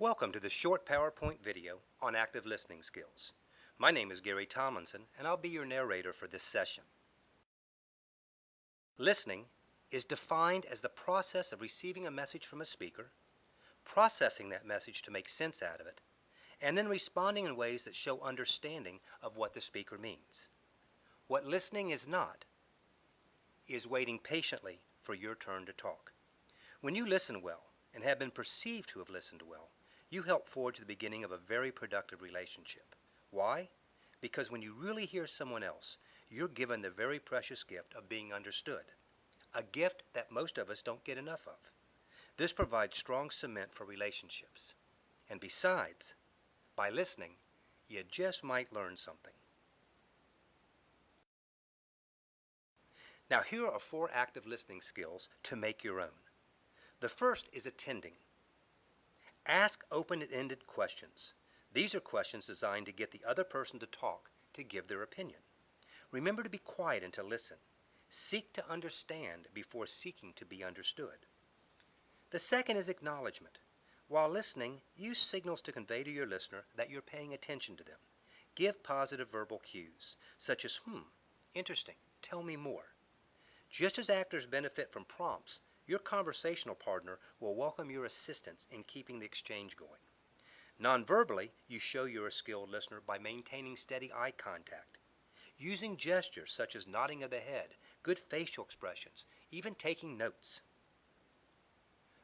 Welcome to the short PowerPoint video on active listening skills. My name is Gary Tomlinson, and I'll be your narrator for this session. Listening is defined as the process of receiving a message from a speaker, processing that message to make sense out of it, and then responding in ways that show understanding of what the speaker means. What listening is not is waiting patiently for your turn to talk. When you listen well and have been perceived to have listened well, you help forge the beginning of a very productive relationship. Why? Because when you really hear someone else, you're given the very precious gift of being understood, a gift that most of us don't get enough of. This provides strong cement for relationships. And besides, by listening, you just might learn something. Now here are 4 active listening skills to make your own. The first is attending. Ask open-ended questions. These are questions designed to get the other person to talk, to give their opinion. Remember to be quiet and to listen. Seek to understand before seeking to be understood. The second is acknowledgement. While listening, use signals to convey to your listener that you're paying attention to them. Give positive verbal cues, such as, interesting, tell me more. Just as actors benefit from prompts, your conversational partner will welcome your assistance in keeping the exchange going. Non-verbally, you show you're a skilled listener by maintaining steady eye contact, using gestures such as nodding of the head, good facial expressions, even taking notes.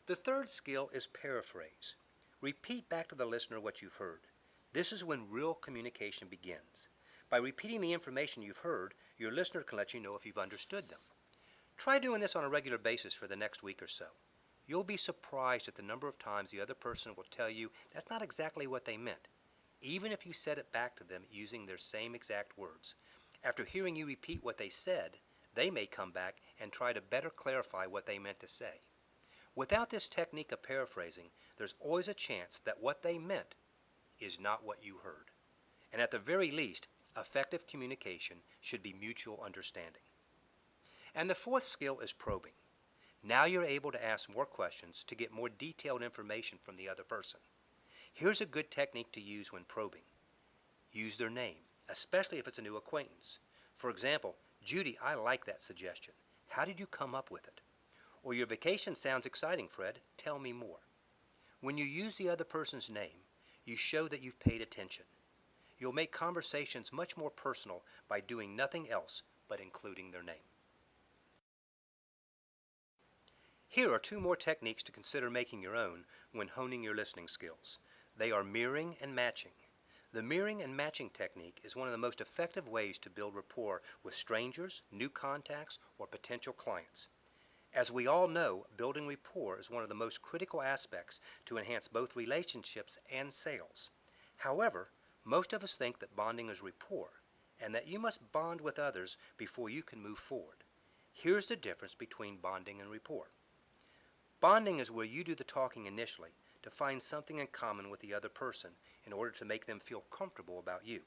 The third skill is paraphrase. Repeat back to the listener what you've heard. This is when real communication begins. By repeating the information you've heard, your listener can let you know if you've understood them. Try doing this on a regular basis for the next week or so. You'll be surprised at the number of times the other person will tell you that's not exactly what they meant, even if you said it back to them using their same exact words. After hearing you repeat what they said, they may come back and try to better clarify what they meant to say. Without this technique of paraphrasing, there's always a chance that what they meant is not what you heard. And at the very least, effective communication should be mutual understanding. And the fourth skill is probing. Now you're able to ask more questions to get more detailed information from the other person. Here's a good technique to use when probing. Use their name, especially if it's a new acquaintance. For example, Judy, I like that suggestion. How did you come up with it? Or your vacation sounds exciting, Fred. Tell me more. When you use the other person's name, you show that you've paid attention. You'll make conversations much more personal by doing nothing else but including their name. Here are 2 more techniques to consider making your own when honing your listening skills. They are mirroring and matching. The mirroring and matching technique is one of the most effective ways to build rapport with strangers, new contacts, or potential clients. As we all know, building rapport is one of the most critical aspects to enhance both relationships and sales. However, most of us think that bonding is rapport, and that you must bond with others before you can move forward. Here's the difference between bonding and rapport. Bonding is where you do the talking initially to find something in common with the other person in order to make them feel comfortable about you.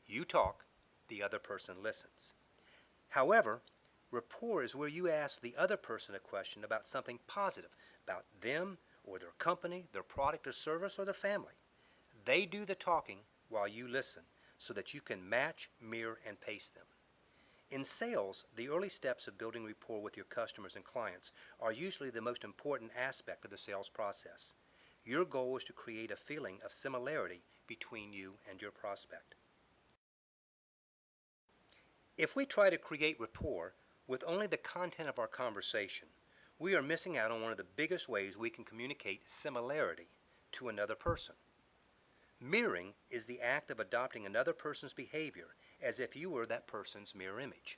You talk, the other person listens. However, rapport is where you ask the other person a question about something positive, about them or their company, their product or service, or their family. They do the talking while you listen so that you can match, mirror, and pace them. In sales, the early steps of building rapport with your customers and clients are usually the most important aspect of the sales process. Your goal is to create a feeling of similarity between you and your prospect. If we try to create rapport with only the content of our conversation, we are missing out on one of the biggest ways we can communicate similarity to another person. Mirroring is the act of adopting another person's behavior as if you were that person's mirror image.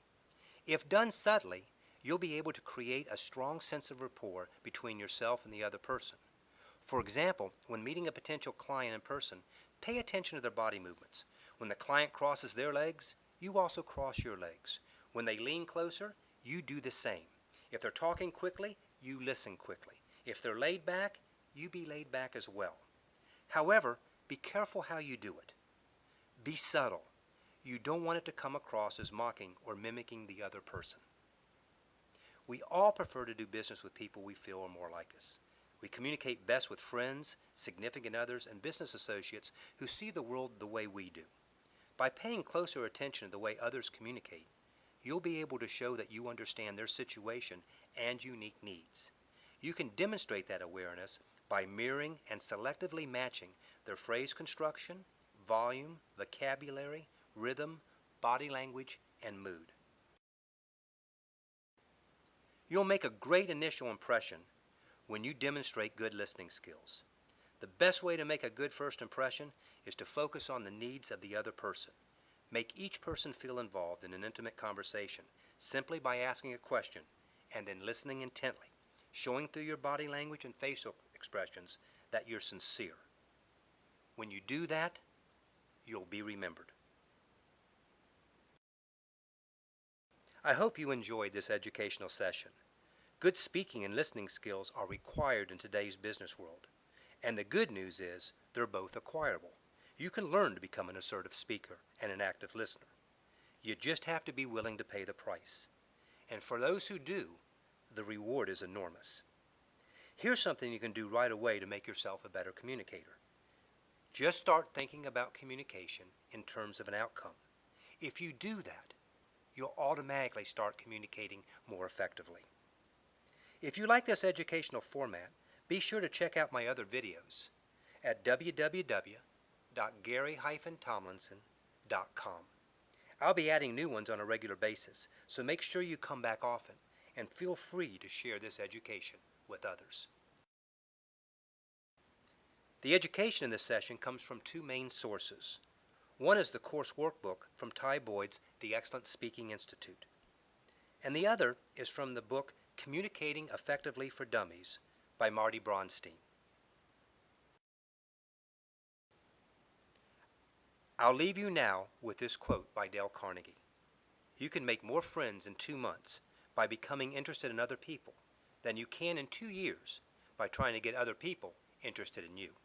If done subtly, you'll be able to create a strong sense of rapport between yourself and the other person. For example, when meeting a potential client in person, pay attention to their body movements. When the client crosses their legs, you also cross your legs. When they lean closer, you do the same. If they're talking quickly, you listen quickly. If they're laid back, you be laid back as well. However, be careful how you do it. Be subtle. You don't want it to come across as mocking or mimicking the other person. We all prefer to do business with people we feel are more like us. We communicate best with friends, significant others, and business associates who see the world the way we do. By paying closer attention to the way others communicate, you'll be able to show that you understand their situation and unique needs. You can demonstrate that awareness by mirroring and selectively matching their phrase construction, volume, vocabulary, rhythm, body language, and mood. You'll make a great initial impression when you demonstrate good listening skills. The best way to make a good first impression is to focus on the needs of the other person. Make each person feel involved in an intimate conversation simply by asking a question and then listening intently, showing through your body language and facial expressions that you're sincere. When you do that, you'll be remembered. I hope you enjoyed this educational session. Good speaking and listening skills are required in today's business world. And the good news is they're both acquirable. You can learn to become an assertive speaker and an active listener. You just have to be willing to pay the price. And for those who do, the reward is enormous. Here's something you can do right away to make yourself a better communicator. Just start thinking about communication in terms of an outcome. If you do that, you'll automatically start communicating more effectively. If you like this educational format, be sure to check out my other videos at www.gary-tomlinson.com. I'll be adding new ones on a regular basis, so make sure you come back often and feel free to share this education with others. The education in this session comes from two main sources. One is the course workbook from Ty Boyd's The Excellent Speaking Institute, and the other is from the book Communicating Effectively for Dummies by Marty Bronstein. I'll leave you now with this quote by Dale Carnegie. You can make more friends in 2 months by becoming interested in other people than you can in 2 years by trying to get other people interested in you.